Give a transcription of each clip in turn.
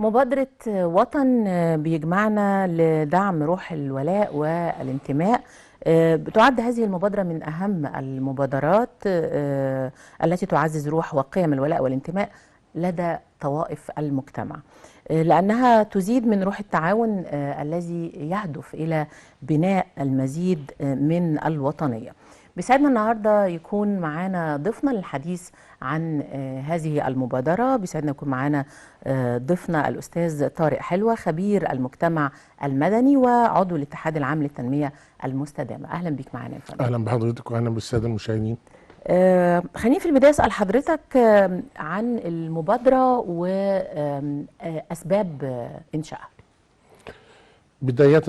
مبادرة وطن بيجمعنا لدعم روح الولاء والانتماء. بتعد هذه المبادرة من أهم المبادرات التي تعزز روح وقيم الولاء والانتماء لدى طوائف المجتمع، لأنها تزيد من روح التعاون الذي يهدف إلى بناء المزيد من الوطنية. بيسعدنا النهارده يكون معانا ضيفنا للحديث عن هذه المبادرة. بيسعدنا يكون معانا ضيفنا الأستاذ طارق حلوة، خبير المجتمع المدني وعضو الاتحاد العام للتنمية المستدامة. أهلا بك معانا يا فندم. أهلا بحضرتك وأهلا بالسادة المشاهدين. خليني في البداية أسأل حضرتك عن المبادرة وأسباب إنشائها. بداية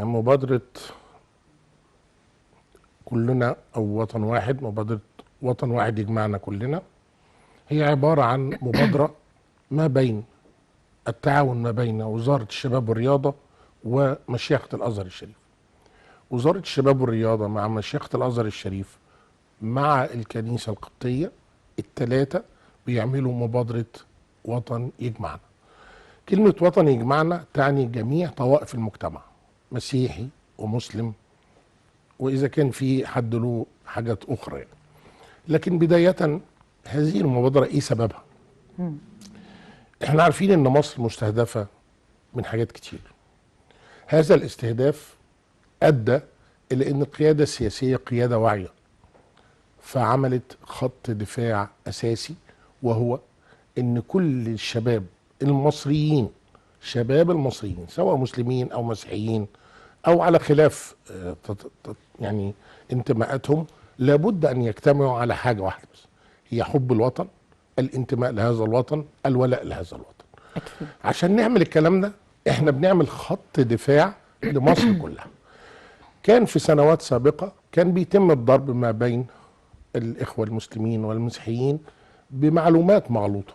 مبادرة كلنا أو وطن واحد، مبادرة وطن واحد يجمعنا كلنا، هي عبارة عن مبادرة ما بين التعاون ما بين وزارة الشباب والرياضة ومشيخة الأزهر الشريف. وزارة الشباب والرياضة مع مشيخة الأزهر الشريف مع الكنيسة القبطية، الثلاثة بيعملوا مبادرة وطن يجمعنا. كلمة وطن يجمعنا تعني جميع طوائف المجتمع، مسيحي ومسلم، وإذا كان في حد له حاجات أخرى يعني. لكن بداية هذه المبادرة إيه سببها؟ إحنا عارفين إن مصر مستهدفة من حاجات كتير. هذا الاستهداف أدى إلى إن القيادة السياسية قيادة واعية، فعملت خط دفاع أساسي، وهو إن كل الشباب المصريين، شباب المصريين سواء مسلمين أو مسيحيين أو على خلاف يعني انتماءاتهم، لابد أن يجتمعوا على حاجة واحدة بس، هي حب الوطن، الانتماء لهذا الوطن، الولاء لهذا الوطن. أكيد. عشان نعمل الكلام ده احنا بنعمل خط دفاع لمصر كلها. كان في سنوات سابقة كان بيتم الضرب ما بين الإخوة المسلمين والمسيحيين بمعلومات مغلوطة،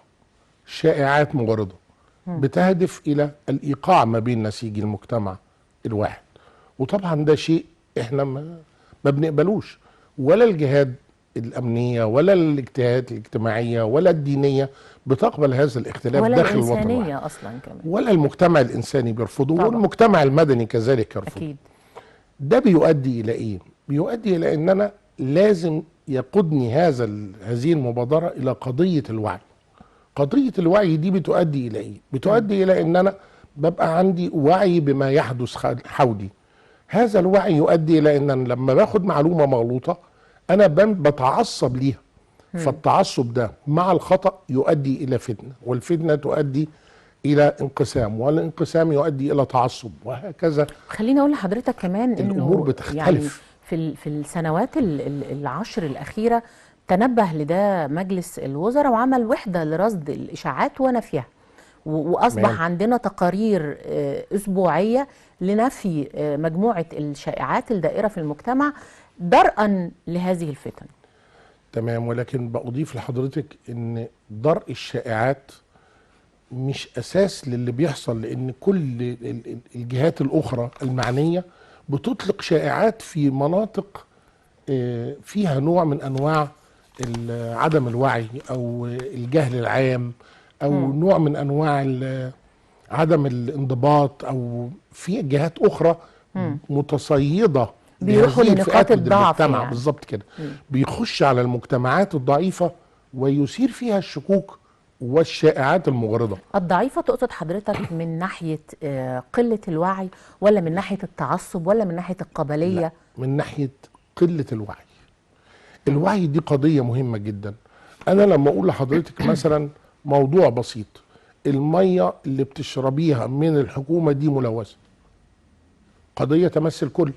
شائعات مغرضة بتهدف إلى الإيقاع ما بين نسيج المجتمع الواحد. وطبعا ده شيء احنا ما بنقبلوش، ولا الجهاد الأمنية ولا الاجتهادات الاجتماعية ولا الدينية بتقبل هذا الاختلاف ولا داخل الوطن الإنسانية الواحد. أصلا كمان، ولا المجتمع الإنساني بيرفضه، والمجتمع المدني كذلك يرفضه. أكيد. ده بيؤدي إلى إيه؟ بيؤدي إلى أن أنا لازم يقودني هذه المبادرة إلى قضية الوعي. قضية الوعي دي بتؤدي إلى إيه؟ بتؤدي إلى أن أنا ببقى عندي وعي بما يحدث حولي. هذا الوعي يؤدي إلى أن أنا لما باخد معلومة مغلوطة أنا بتعصب ليها، فالتعصب ده مع الخطأ يؤدي إلى فتنة، والفتنة تؤدي إلى انقسام، والانقسام يؤدي إلى تعصب، وهكذا. خليني أقول لحضرتك كمان الأمور بتختلف. يعني في السنوات العشر الأخيرة تنبه لده مجلس الوزراء وعمل وحدة لرصد الإشاعات ونفيها، وأصبح عندنا تقارير أسبوعية لنفي مجموعة الشائعات الدائرة في المجتمع درءا لهذه الفتن. تمام، ولكن بأضيف لحضرتك ان درء الشائعات مش اساس للي بيحصل، لان كل الجهات الاخرى المعنية بتطلق شائعات في مناطق فيها نوع من انواع عدم الوعي او الجهل العام، او نوع من انواع عدم الانضباط، او في جهات اخرى متصيدة بيروحوا لنقاط الضعف يعني. بالظبط كده. بيخش على المجتمعات الضعيفة ويثير فيها الشكوك والشائعات المغرضة. الضعيفة تقصد حضرتك من ناحية قلة الوعي، ولا من ناحية التعصب، ولا من ناحية القبلية؟ لا، من ناحية قلة الوعي. الوعي دي قضية مهمة جدا. أنا لما أقول لحضرتك مثلا موضوع بسيط، المية اللي بتشربيها من الحكومة دي ملوثة، قضية تمس الكل.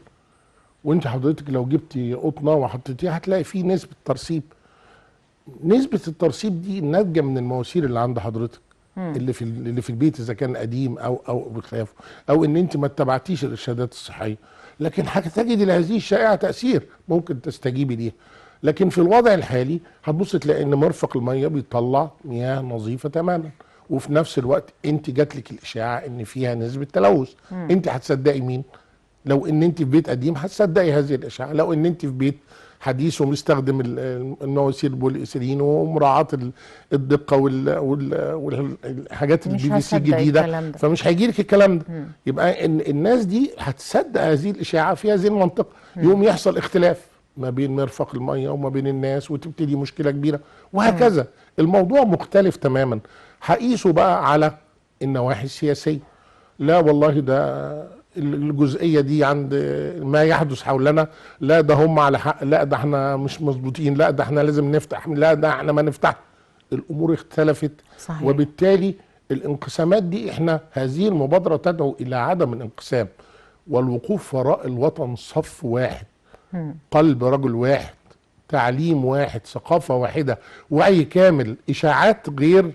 وانت حضرتك لو جبتي قطنه وحطيتيها هتلاقي فيه نسبه ترسيب. نسبه الترسيب دي ناتجه من المواسير اللي عند حضرتك، اللي في البيت، اذا كان قديم او بخلافه، او ان انت ما اتبعتيش الارشادات الصحيه. لكن هتجد لهذه الشائعه تاثير ممكن تستجيبي ليها. لكن في الوضع الحالي هتبص تلاقي ان مرفق الميه بيطلع مياه نظيفه تماما، وفي نفس الوقت انت جاتلك الاشاعه ان فيها نسبه تلوث. انت هتصدقي مين؟ لو ان انت في بيت قديم هتصدقي هذه الاشاعه، لو ان انت في بيت حديث وبيستخدم النواسير والإسرين ومراعاة الدقة والحاجات مش البي بي سي هصدق الجديدة، الكلام ده. فمش هيجي لك الكلام ده. يبقى الناس دي هتصدق هذه الإشاعة في هذه المنطقة، يوم يحصل اختلاف ما بين مرفق المية وما بين الناس وتبتدي مشكلة كبيرة وهكذا. الموضوع مختلف تماما. هقيسوا بقى على النواحي السياسية. لا والله ده الجزئية دي عند ما يحدث حولنا، لا ده هم على حق، لا ده احنا مش مظبوطين، لا ده احنا لازم نفتح، لا ده احنا ما نفتح. الامور اختلفت. صحيح. وبالتالي الانقسامات دي، احنا هذه المبادرة تدعو الى عدم الانقسام والوقوف وراء الوطن صف واحد، قلب رجل واحد، تعليم واحد، ثقافة واحدة، وعي كامل. اشاعات غير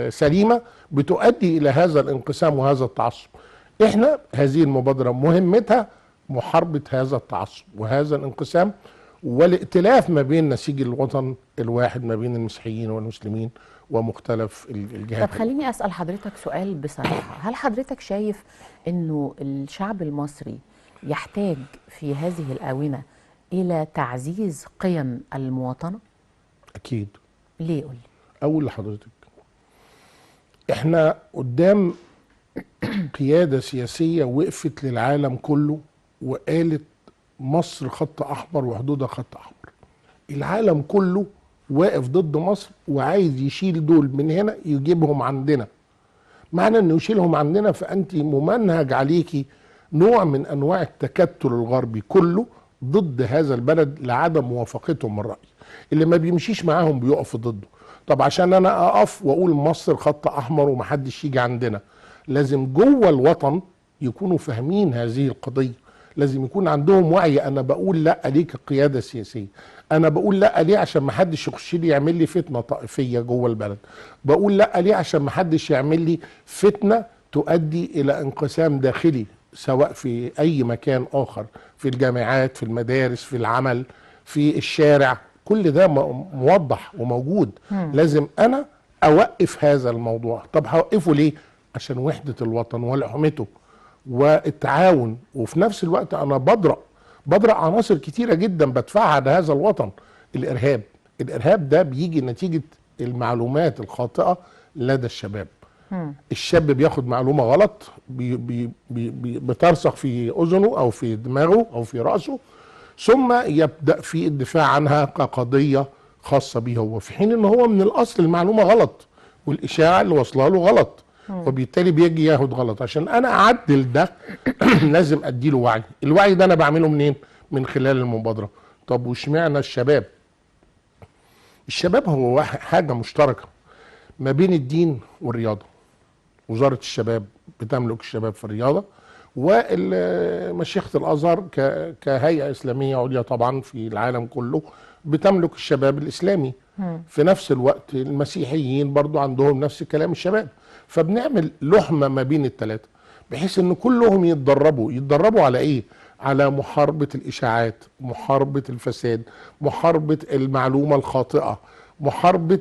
سليمة بتؤدي الى هذا الانقسام وهذا التعصب. احنا هذه المبادرة مهمتها محاربة هذا التعصب وهذا الانقسام والائتلاف ما بين نسيج الوطن الواحد ما بين المسيحيين والمسلمين ومختلف الجهات. طب خليني أسأل حضرتك سؤال بصراحة، هل حضرتك شايف انه الشعب المصري يحتاج في هذه الآونة إلى تعزيز قيم المواطنة؟ اكيد. ليه؟ قولي. اقول لحضرتك، احنا قدام قيادة سياسية وقفت للعالم كله وقالت مصر خط أحمر وحدودها خط أحمر. العالم كله واقف ضد مصر وعايز يشيل دول من هنا يجيبهم عندنا. معنى انه يشيلهم عندنا فأنت ممنهج عليكي نوع من أنواع التكتل الغربي كله ضد هذا البلد لعدم موافقتهم الرأي. اللي ما بيمشيش معاهم بيقفوا ضده. طب عشان أنا أقف وأقول مصر خط أحمر ومحدش يجي عندنا، لازم جوه الوطن يكونوا فاهمين هذه القضية. لازم يكون عندهم وعي. انا بقول لا ليه كقيادة السياسية، انا بقول لا ليه عشان ما حدش يخش لي يعمل لي فتنة طائفية جوه البلد، بقول لا ليه عشان ما حدش يعمل لي فتنة تؤدي الى انقسام داخلي سواء في اي مكان اخر، في الجامعات، في المدارس، في العمل، في الشارع. كل ده موضح وموجود. لازم انا اوقف هذا الموضوع. طب هوقفه ليه؟ عشان وحدة الوطن ولحمته والتعاون. وفي نفس الوقت انا بضرأ عناصر كتيرة جدا بدفعها على هذا الوطن. الارهاب ده بيجي نتيجة المعلومات الخاطئة لدى الشباب. الشاب بياخد معلومة غلط بترسخ في اذنه او في دماغه او في رأسه، ثم يبدأ في الدفاع عنها كقضية خاصة به هو، في حين ان هو من الاصل المعلومة غلط والاشاعة اللي واصله له غلط، وبالتالي بيجي ياخد غلط. عشان انا اعدل ده لازم اديله وعي. الوعي ده انا بعمله منين؟ من خلال المبادرة. طب واشمعنى الشباب؟ الشباب هو حاجة مشتركة ما بين الدين والرياضة. وزارة الشباب بتملك الشباب في الرياضة، ومشيخة الازهر كهيئة اسلامية عليا طبعا في العالم كله بتملك الشباب الاسلامي. في نفس الوقت المسيحيين برضو عندهم نفس الكلام الشباب. فبنعمل لحمة ما بين الثلاثة بحيث ان كلهم يتدربوا على ايه؟ على محاربة الاشاعات، محاربة الفساد، محاربة المعلومة الخاطئة، محاربة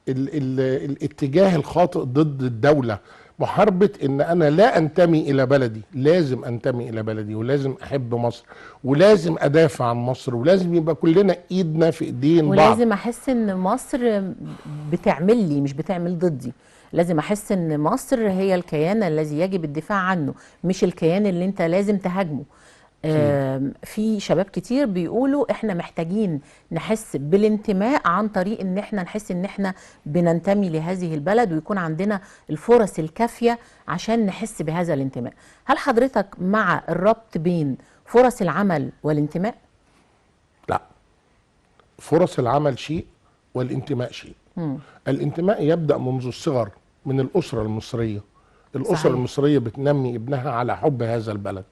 الاتجاه الخاطئ ضد الدولة، محاربة ان انا لا انتمي الى بلدي. لازم انتمي الى بلدي ولازم احب مصر ولازم ادافع عن مصر ولازم يبقى كلنا ايدنا في ايدين بعض. ولازم احس ان مصر بتعمل لي مش بتعمل ضدي. لازم احس ان مصر هي الكيان الذي يجب الدفاع عنه، مش الكيان اللي انت لازم تهاجمه. في شباب كتير بيقولوا احنا محتاجين نحس بالانتماء عن طريق ان احنا نحس ان احنا بننتمي لهذه البلد ويكون عندنا الفرص الكافية عشان نحس بهذا الانتماء. هل حضرتك مع الربط بين فرص العمل والانتماء؟ لا، فرص العمل شيء والانتماء شيء. الانتماء يبدأ منذ الصغر من الأسرة المصرية. الأسرة صحيح. المصرية بتنمي ابنها على حب هذا البلد.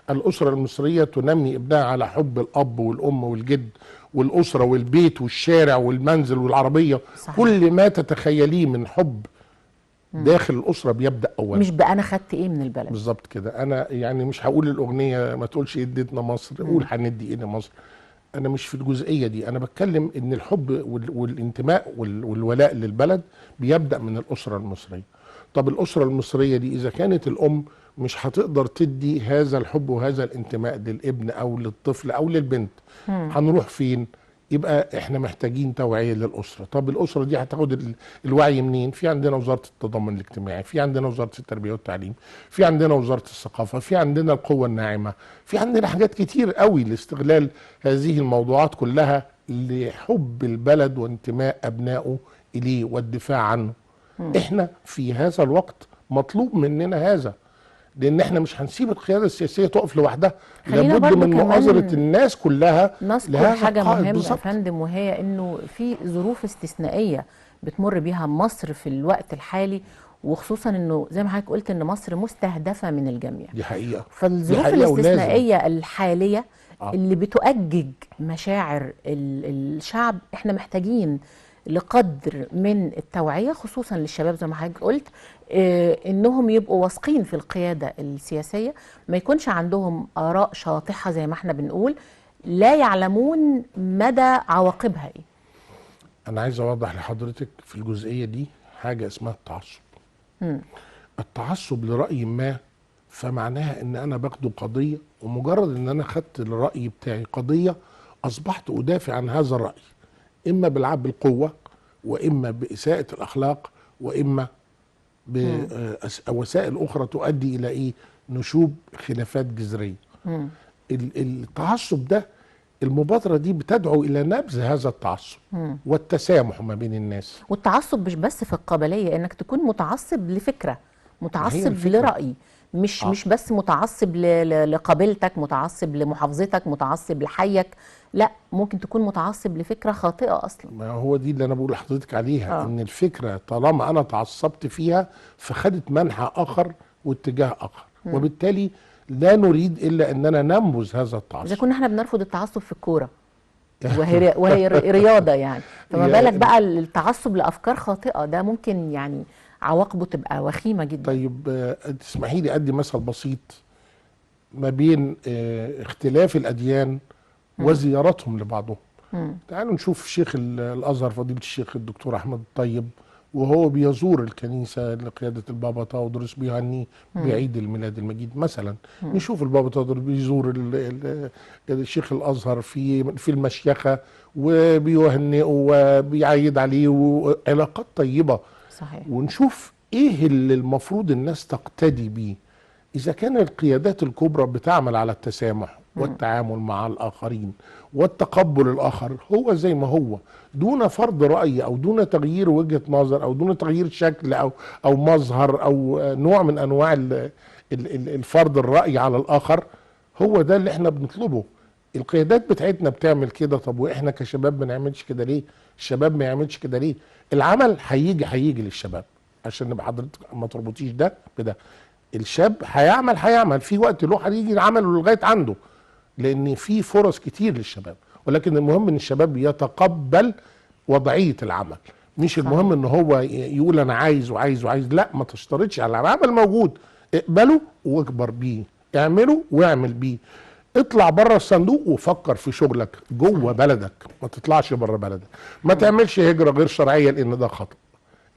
الأسرة المصرية تنمي ابنها على حب الأب والأم والجد والأسرة والبيت والشارع والمنزل والعربية. صحيح. كل ما تتخيليه من حب داخل الأسرة بيبدأ أولا. مش بقى أنا خدت إيه من البلد. بالظبط كده. أنا يعني مش هقول الأغنية ما تقولش اديتنا مصر، قول هندي إيه لمصر. أنا مش في الجزئية دي. أنا بتكلم إن الحب والانتماء والولاء للبلد بيبدأ من الأسرة المصرية. طب الأسرة المصرية دي إذا كانت الأم مش هتقدر تدي هذا الحب وهذا الانتماء للابن او للطفل او للبنت. هنروح فين؟ يبقى احنا محتاجين توعية للأسرة. طب الأسرة دي هتاخد الوعي منين؟ في عندنا وزارة التضامن الاجتماعي، في عندنا وزارة التربية والتعليم، في عندنا وزارة الثقافة، في عندنا القوة الناعمة، في عندنا حاجات كتير قوي لاستغلال هذه الموضوعات كلها لحب البلد وانتماء أبنائه إليه والدفاع عنه. احنا في هذا الوقت مطلوب مننا هذا، لان احنا مش هنسيب القياده السياسيه تقف لوحدها، خلينا لابد برضو من كمان مؤازره الناس كلها نذكر لهذا حاجة القائد. مهمة يا بالظبط. فندم، وهي انه في ظروف استثنائية بتمر بيها مصر في الوقت الحالي، وخصوصا انه زي ما حضرتك قلت ان مصر مستهدفة من الجميع. دي حقيقه، دي فالظروف حقيقه ولازم. الاستثنائية الحالية آه. اللي بتؤجج مشاعر الشعب، احنا محتاجين لقدر من التوعية خصوصا للشباب زي ما حضرتك قلت، انهم يبقوا واثقين في القيادة السياسية، ما يكونش عندهم آراء شاطحة زي ما احنا بنقول لا يعلمون مدى عواقبها ايه. انا عايز اوضح لحضرتك في الجزئيه دي حاجه اسمها التعصب. التعصب لراي ما فمعناها ان انا باخده قضيه، ومجرد ان انا خدت الراي بتاعي قضيه اصبحت ادافع عن هذا الراي، اما بالقوه، واما باساءه الاخلاق، واما بوسائل اخرى تؤدي الى ايه؟ نشوب خلافات جذريه. التعصب ده، المبادره دي بتدعو الى نبذ هذا التعصب والتسامح ما بين الناس. والتعصب مش بس في القبلية، انك تكون متعصب لفكرة، متعصب لرأي، مش بس متعصب لقبيلتك، متعصب لمحافظتك، متعصب لحيك، لا، ممكن تكون متعصب لفكرة خاطئة اصلا. ما هو دي اللي انا بقول لحضرتك عليها. ان الفكره طالما انا تعصبت فيها فخدت منحى اخر واتجاه اخر، وبالتالي لا نريد الا اننا ننبذ هذا التعصب. اذا كنا احنا بنرفض التعصب في الكورة وهي رياضة يعني، فما بالك بقى التعصب لافكار خاطئة، ده ممكن يعني عواقبه تبقى وخيمة جدا. طيب تسمحي لي ادي مثل بسيط ما بين اختلاف الاديان وزيارتهم لبعضهم. تعالوا نشوف شيخ الازهر فضيله الشيخ الدكتور احمد الطيب وهو بيزور الكنيسه لقياده البابا تودروس بيهنيه بعيد الميلاد المجيد مثلا. نشوف البابا تودروس بيزور الشيخ الازهر في المشيخه وبيهنئه وبيعيد عليه، وعلاقات طيبه. صحيح. ونشوف ايه اللي المفروض الناس تقتدي بيه. اذا كان القيادات الكبرى بتعمل على التسامح والتعامل مع الآخرين والتقبل الآخر هو زي ما هو، دون فرض رأي أو دون تغيير وجهة نظر أو دون تغيير شكل أو مظهر أو نوع من أنواع الفرض الرأي على الآخر، هو ده اللي احنا بنطلبه. القيادات بتاعتنا بتعمل كده، طب وإحنا كشباب ما نعملش كده ليه؟ الشباب ما يعملش كده ليه؟ العمل هيجي للشباب، عشان نبقى حضرتك ما تربطيش ده بده. الشاب هيعمل في وقت له هيجي العمل لغايه عنده، لان في فرص كتير للشباب، ولكن المهم ان الشباب يتقبل وضعيه العمل. مش المهم ان هو يقول انا عايز وعايز وعايز، لا، ما تشترطش على العمل موجود، اقبله واكبر بيه، اعمله واعمل بيه. اطلع بره الصندوق وفكر في شغلك جوه بلدك، ما تطلعش بره بلدك. ما تعملش هجره غير شرعيه لان ده خطأ.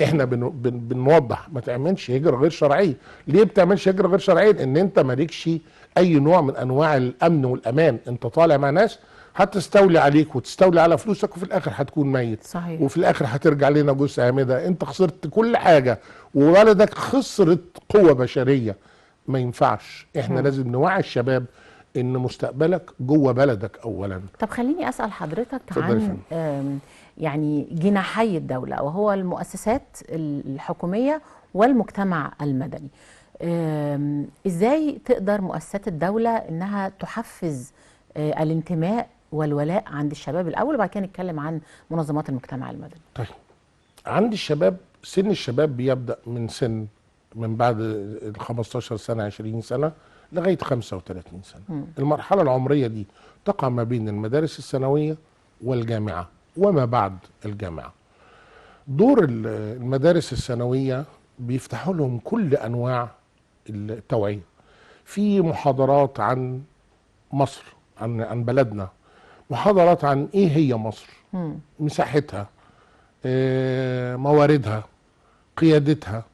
احنا بنوضح ما تعملش هجره غير شرعيه. ليه بتعملش هجره غير شرعيه؟ لان انت مالكش اي نوع من انواع الامن والامان، انت طالع مع ناس هتستولي عليك وتستولي على فلوسك، وفي الاخر هتكون ميت. صحيح. وفي الاخر هترجع لنا جثه هامده، انت خسرت كل حاجه وولدك خسرت قوه بشريه. ما ينفعش. احنا لازم نوعي الشباب ان مستقبلك جوه بلدك اولا. طب خليني اسال حضرتك عن يعني جناحي الدوله، وهو المؤسسات الحكوميه والمجتمع المدني. ازاي تقدر مؤسسات الدوله انها تحفز الانتماء والولاء عند الشباب الاول، وبعد كده نتكلم عن منظمات المجتمع المدني؟ طيب، عند الشباب، سن الشباب بيبدا من بعد ال 15 سنه 20 سنه لغايه 35 سنه. المرحله العمريه دي تقع ما بين المدارس الثانويه والجامعه وما بعد الجامعه. دور المدارس الثانويه بيفتحوا لهم كل انواع التوعيه، في محاضرات عن مصر، عن بلدنا، محاضرات عن ايه هي مصر، مساحتها، مواردها، قيادتها،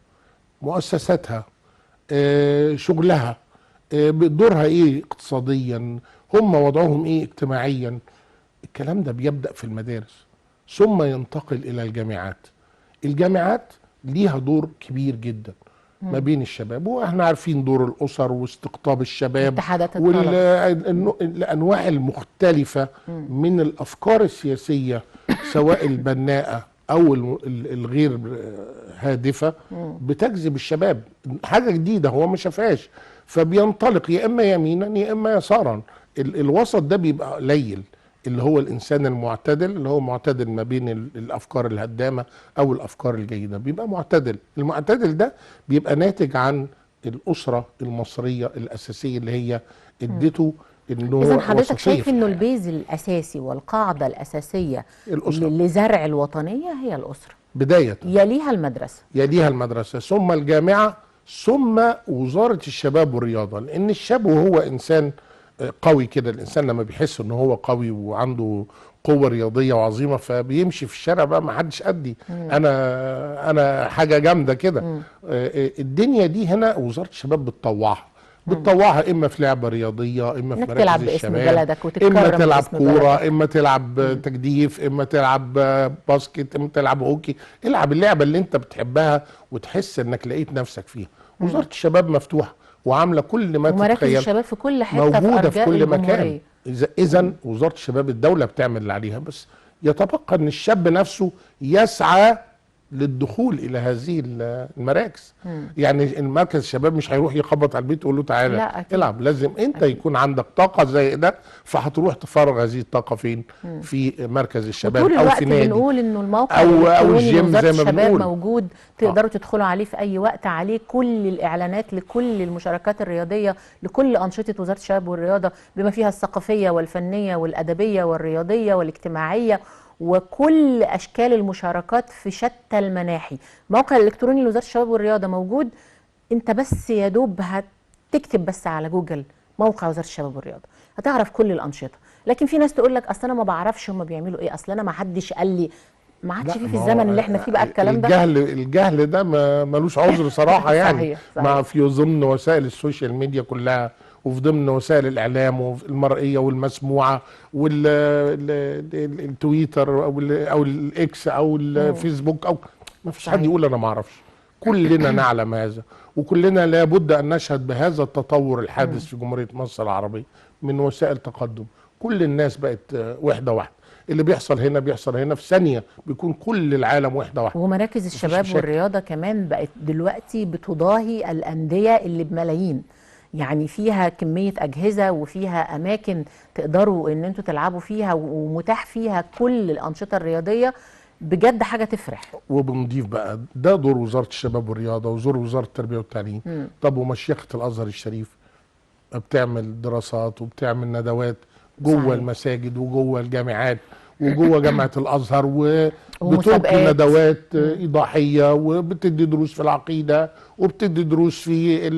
مؤسساتها، شغلها، دورها ايه اقتصاديا، هم وضعهم ايه اجتماعيا. الكلام ده بيبدأ في المدارس ثم ينتقل إلى الجامعات. الجامعات ليها دور كبير جدا ما بين الشباب، واحنا عارفين دور الأسر واستقطاب الشباب اتحادات الطلبة. والأنواع المختلفة من الأفكار السياسية، سواء البناءة أو الغير هادفة، بتجذب الشباب. حاجة جديدة هو ما شافهاش، فبينطلق يا إما يمينا يا إما يسارا. الوسط ده بيبقى قليل، اللي هو الإنسان المعتدل، اللي هو معتدل ما بين الأفكار الهدامة أو الأفكار الجيدة، بيبقى معتدل. المعتدل ده بيبقى ناتج عن الأسرة المصرية الأساسية اللي هي ادته إنه إذا هو حضرتك وسطية شايف في إنه الحياة. البيز الأساسي والقاعدة الأساسية الأسرة لزرع الوطنية هي الأسرة، بداية، يليها المدرسة. يليها المدرسة ثم الجامعة ثم وزارة الشباب والرياضة. لأن الشاب وهو إنسان قوي كده، الإنسان لما بيحس إنه هو قوي وعنده قوة رياضية وعظيمة، فبيمشي في الشارع بقى ما حدش قدي، أنا حاجة جامدة كده. الدنيا دي هنا وزارة الشباب بتطوعها إما في لعبة رياضية، إما في إنك مراكز تلعب باسم الشباب، بلدك إما وتتكرم تلعب باسم كورة، بلدك. إما تلعب تجديف، إما تلعب باسكت، إما تلعب هوكي. العب اللعبة اللي أنت بتحبها وتحس إنك لقيت نفسك فيها. وزارة الشباب مفتوحة وعاملة كل ما ومراكز تتخيل، الشباب في كل حتة في موجودة في أرجاء كل مكان. الجمهورية. إذا وزارة الشباب الدولة بتعمل اللي عليها، بس يتبقى ان الشاب نفسه يسعى للدخول الى هذه المراكز. يعني المركز الشباب مش هيروح يخبط على البيت ويقول له تعالى لا أكيد. العب، لازم انت أكيد. يكون عندك طاقة زي ده، فهتروح تفرغ هذه الطاقة فين؟ في مركز الشباب وطول او الوقت في نادي بنقول انه الموقع او الالكتروني الجيم لوزاره زي ما الشباب بنقول. موجود، تقدروا تدخلوا عليه في اي وقت، عليه كل الاعلانات لكل المشاركات الرياضيه، لكل انشطه وزاره الشباب والرياضه بما فيها الثقافيه والفنيه والادبيه والرياضيه والاجتماعيه، وكل اشكال المشاركات في شتى المناحي. الموقع الالكتروني لوزاره الشباب والرياضه موجود، انت بس يا دوب هتكتب بس على جوجل موقع وزاره الشباب والرياضه هتعرف كل الانشطه. لكن في ناس تقول لك اصل انا ما بعرفش هم بيعملوا ايه، اصل انا ما حدش قال لي. ما عادش لا، فيه في ما الزمن هو اللي احنا فيه بقى الكلام ده. الجهل ده ملوش عذر صراحة يعني. صحيح مع صحيح. في ضمن وسائل السوشيال ميديا كلها، وفي ضمن وسائل الإعلام والمرئية والمسموعة والتويتر أو الإكس أو الفيسبوك، أو ما فيش حد صحيح. يقول أنا ما أعرفش. كلنا نعلم هذا، وكلنا لابد أن نشهد بهذا التطور الحادث في جمهورية مصر العربية من وسائل تقدم. كل الناس بقت وحدة واحدة، اللي بيحصل هنا بيحصل هنا، في ثانية بيكون كل العالم وحدة واحدة. ومراكز الشباب مشاكل. والرياضه كمان بقت دلوقتي بتضاهي الانديه اللي بملايين، يعني فيها كميه اجهزه وفيها اماكن تقدروا ان انتوا تلعبوا فيها ومتاح فيها كل الانشطه الرياضيه. بجد حاجه تفرح. وبنضيف بقى ده دور وزارة الشباب والرياضة ودور وزارة التربية والتعليم. طب ومشيخة الأزهر الشريف بتعمل دراسات وبتعمل ندوات جوه صحيح. المساجد وجوه الجامعات وجوه جامعة الأزهر، وبتلقي ومسابقات. ندوات إيضاحية، وبتدي دروس في العقيدة، وبتدي دروس في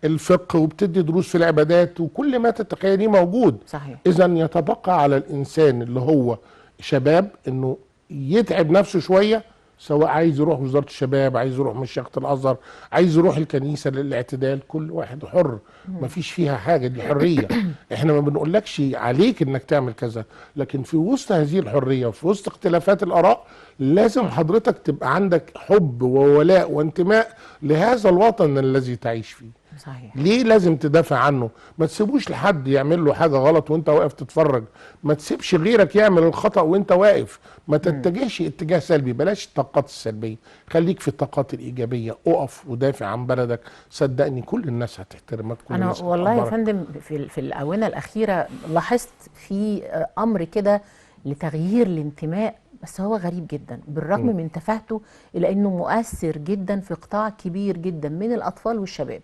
الفقه، وبتدي دروس في العبادات، وكل ما تتخيليه موجود. صحيح. إذا يتبقى على الإنسان اللي هو شباب إنه يتعب نفسه شوية، سواء عايز يروح وزارة الشباب، عايز يروح مشيخة الأزهر، عايز يروح الكنيسة للاعتدال، كل واحد حر، مفيش فيها حاجة، دي حرية. احنا ما بنقولكش عليك انك تعمل كذا، لكن في وسط هذه الحرية وفي وسط اختلافات الآراء لازم حضرتك تبقى عندك حب وولاء وانتماء لهذا الوطن الذي تعيش فيه. صحيح. ليه لازم تدافع عنه؟ ما تسيبوش لحد يعمل له حاجة غلط وانت واقف تتفرج، ما تسيبش غيرك يعمل الخطأ وانت واقف، ما تتجهش اتجاه سلبي، بلاش الطاقات السلبية، خليك في الطاقات الإيجابية، اقف ودافع عن بلدك، صدقني كل الناس هتحترمك، كل أنا الناس والله يا هتقدرك. فندم في الآونة الأخيرة لاحظت في أمر كده لتغيير الانتماء، بس هو غريب جدا بالرغم من تفاهته، إلا أنه مؤثر جدا في قطاع كبير جدا من الأطفال والشباب،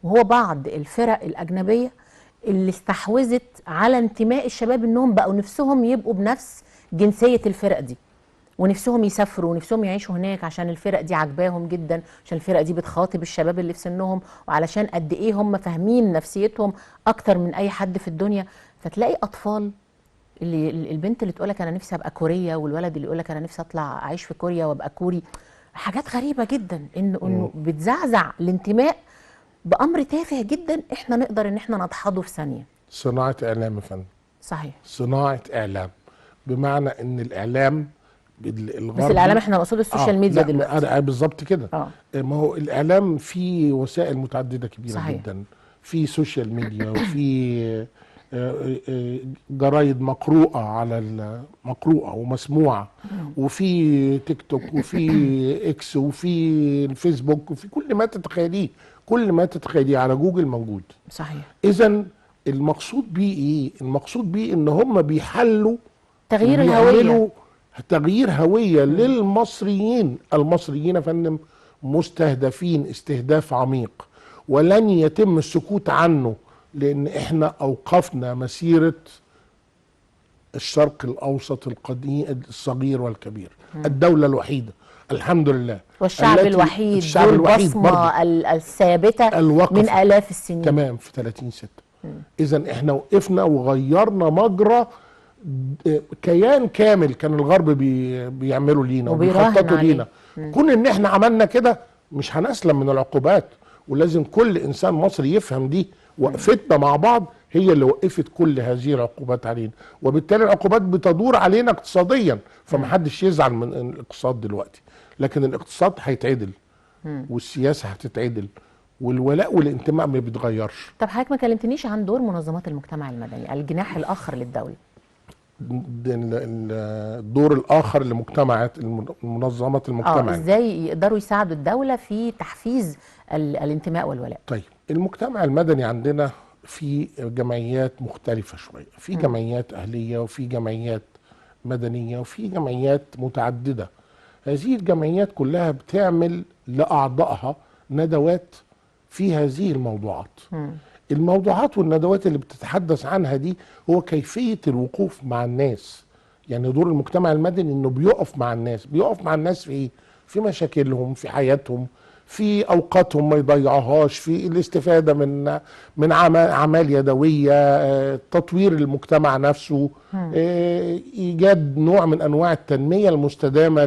وهو بعض الفرق الأجنبية اللي استحوذت على انتماء الشباب، أنهم بقوا نفسهم يبقوا بنفس جنسية الفرق دي، ونفسهم يسافروا ونفسهم يعيشوا هناك عشان الفرق دي عجباهم جدا، عشان الفرق دي بتخاطب الشباب اللي في سنهم، وعلشان قد ايه هم فاهمين نفسيتهم اكتر من اي حد في الدنيا. فتلاقي اطفال، اللي البنت اللي تقولك انا نفسي ابقى كورية، والولد اللي يقولك انا نفسي اطلع اعيش في كوريا وابقى كوري. حاجات غريبة جدا انه بتزعزع الانتماء بامر تافه جدا احنا نقدر ان احنا ندحضه في ثانيه. صناعه اعلام يا فندم. صحيح. صناعه اعلام، بمعنى ان الاعلام الغربي، بس الاعلام احنا مقصود السوشيال ميديا لا دلوقتي. بالظبط كده. ما هو الاعلام فيه وسائل متعدده كبيره صحيح. جدا، في سوشيال ميديا وفي جرايد مقروءه مقروءه ومسموعه، وفي تيك توك وفي اكس وفي الفيسبوك وفي كل ما تتخيليه، كل ما تتخيليه على جوجل موجود. صحيح. اذا المقصود بيه ايه؟ المقصود بيه ان هم بيحلوا تغيير الهويه، تغيير هويه للمصريين. المصريين يا فندم مستهدفين استهداف عميق، ولن يتم السكوت عنه، لان احنا اوقفنا مسيره الشرق الاوسط القديم الصغير والكبير. الدوله الوحيده الحمد لله، والشعب الوحيد ذو البصمه الثابته من آلاف السنين. تمام، في 30/6. اذا احنا وقفنا وغيرنا مجرى كيان كامل كان الغرب بيعملوا لينا وبيخططوا لينا. كون ان احنا عملنا كده مش هنسلم من العقوبات، ولازم كل انسان مصري يفهم دي. وقفتنا مع بعض هي اللي وقفت كل هذه العقوبات علينا، وبالتالي العقوبات بتدور علينا اقتصاديا، فمحدش يزعل من الاقتصاد دلوقتي، لكن الاقتصاد هيتعدل والسياسه هتتعدل والولاء والانتماء ما بيتغيرش. طب حضرتك ما كلمتنيش عن دور منظمات المجتمع المدني، الجناح الاخر للدوله. الدور الاخر لمجتمعات منظمات المجتمع، ازاي يقدروا يساعدوا الدوله في تحفيز الانتماء والولاء؟ طيب، المجتمع المدني عندنا في جمعيات مختلفه شويه، في جمعيات اهليه وفي جمعيات مدنيه وفي جمعيات متعدده. هذه الجمعيات كلها بتعمل لاعضائها ندوات في هذه الموضوعات. الموضوعات والندوات اللي بتتحدث عنها دي هو كيفية الوقوف مع الناس. يعني دور المجتمع المدني انه بيقف مع الناس. بيقف مع الناس في ايه؟ في مشاكلهم، في حياتهم، في اوقاتهم ما يضيعوهاش، في الاستفادة من اعمال يدوية، تطوير المجتمع نفسه، ايجاد نوع من انواع التنمية المستدامة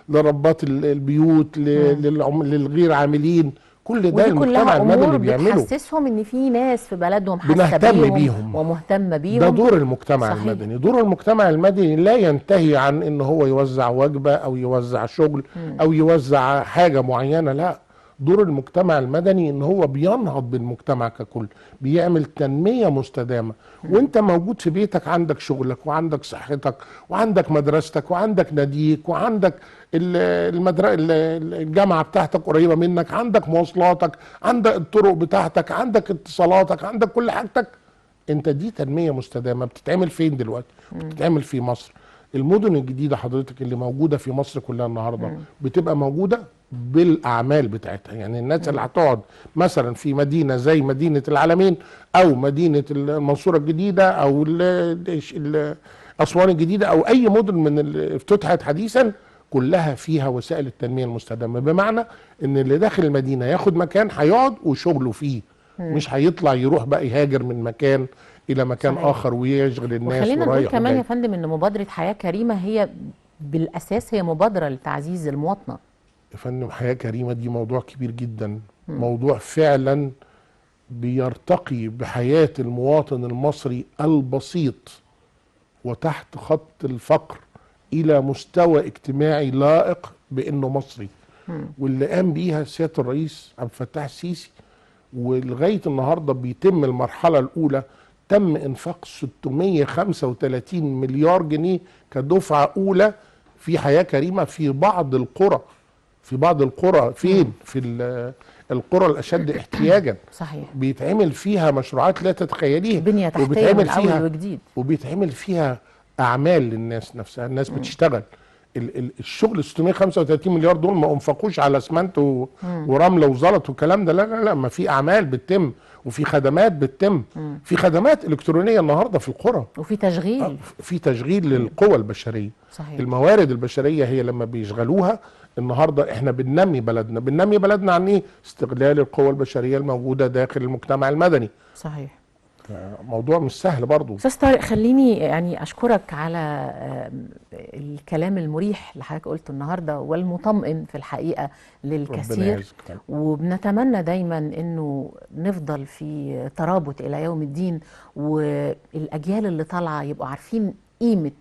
لربات البيوت، للغير عاملين. كل ده المجتمع المدني بيعمله. بتحسسهم ان في ناس في بلدهم حاسه بيهم ومهتمه بيهم. ده دور المجتمع صحيح. المدني. دور المجتمع المدني لا ينتهي عن ان هو يوزع وجبه او يوزع شغل او يوزع حاجه معينه، لا. دور المجتمع المدني ان هو بينهض بالمجتمع ككل، بيعمل تنميه مستدامه. وانت موجود في بيتك، عندك شغلك وعندك صحتك وعندك مدرستك وعندك ناديك وعندك الجامعه بتاعتك قريبه منك، عندك مواصلاتك، عندك الطرق بتاعتك، عندك اتصالاتك، عندك كل حاجتك. انت دي تنميه مستدامه بتتعمل فين دلوقتي؟ بتتعمل في مصر. المدن الجديده حضرتك اللي موجوده في مصر كلها النهارده بتبقى موجوده بالاعمال بتاعتها. يعني الناس اللي هتقعد مثلا في مدينه زي مدينه العلمين او مدينه المنصوره الجديده او اسوان الجديده او اي مدن من اللي افتتحت حديثا، كلها فيها وسائل التنميه المستدامه. بمعنى ان اللي داخل المدينه ياخد مكان هيقعد وشغله فيه، مش هيطلع يروح بقى يهاجر من مكان الى مكان صحيح. اخر ويشغل الناس. وخلينا نقول كمان يا فندم ان مبادره حياه كريمه هي بالاساس هي مبادره لتعزيز المواطنه. يا فندم، حياه كريمه دي موضوع كبير جدا. موضوع فعلا بيرتقي بحياه المواطن المصري البسيط وتحت خط الفقر الى مستوى اجتماعي لائق بانه مصري. واللي قام بيها سياده الرئيس عبد الفتاح السيسي، ولغايه النهارده بيتم المرحله الاولى. تم انفاق 635 مليار جنيه كدفعه اولى في حياه كريمه في بعض القرى. فين؟ في القرى الاشد احتياجا. صحيح. بيتعمل فيها مشروعات لا تتخيليها، بنيه تحتيه من اول وجديد، وبيتعمل فيها اعمال للناس نفسها. الناس بتشتغل. الشغل 635 مليار دول ما انفقوش على اسمنت ورمله وزلط والكلام ده، لا لا لا. ما في اعمال بتتم وفي خدمات بتتم. في خدمات الكترونيه النهارده في القرى، وفي تشغيل، في تشغيل للقوى البشريه. صحيح. الموارد البشريه هي لما بيشغلوها النهارده احنا بننمي بلدنا عن ايه؟ استغلال القوى البشريه الموجوده داخل المجتمع المدني. صحيح. موضوع مش سهل برضو. استاذ طارق، خليني يعني اشكرك على الكلام المريح اللي حضرتك قلته النهارده والمطمئن في الحقيقه ربنا للكثير، يعزك يا فندم. وبنتمنى دايما انه نفضل في ترابط الى يوم الدين، والاجيال اللي طالعه يبقوا عارفين قيمه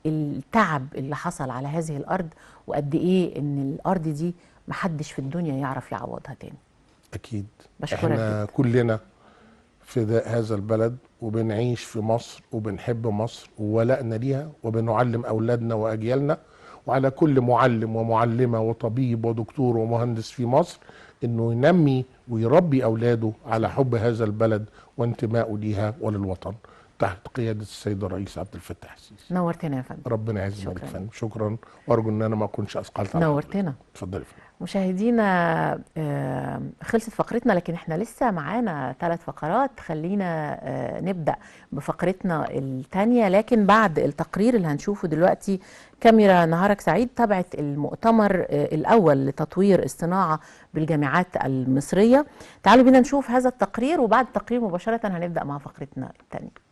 التعب اللي حصل على هذه الارض، وقد ايه ان الارض دي محدش في الدنيا يعرف يعوضها تاني. اكيد. بشكرك احنا جدا. كلنا فداء هذا البلد، وبنعيش في مصر، وبنحب مصر وولائنا ليها، وبنعلم أولادنا وأجيالنا، وعلى كل معلم ومعلمة وطبيب ودكتور ومهندس في مصر إنه ينمي ويربي أولاده على حب هذا البلد وانتمائه ليها وللوطن تحت قيادة السيد الرئيس عبد الفتاح السيسي. نورتنا يا فندم. ربنا يعز مالك شكراً. يا فندم. شكرا، وأرجو إن أنا ما أكونش أثقلت على حضرتك. نورتنا. اتفضلي يا فندم. مشاهدينا، خلصت فقرتنا، لكن احنا لسه معانا 3 فقرات. خلينا نبدأ بفقرتنا الثانية، لكن بعد التقرير اللي هنشوفه دلوقتي. كاميرا نهارك سعيد تابعت المؤتمر الأول لتطوير الصناعة بالجامعات المصرية. تعالوا بينا نشوف هذا التقرير، وبعد التقرير مباشرة هنبدأ مع فقرتنا الثانية.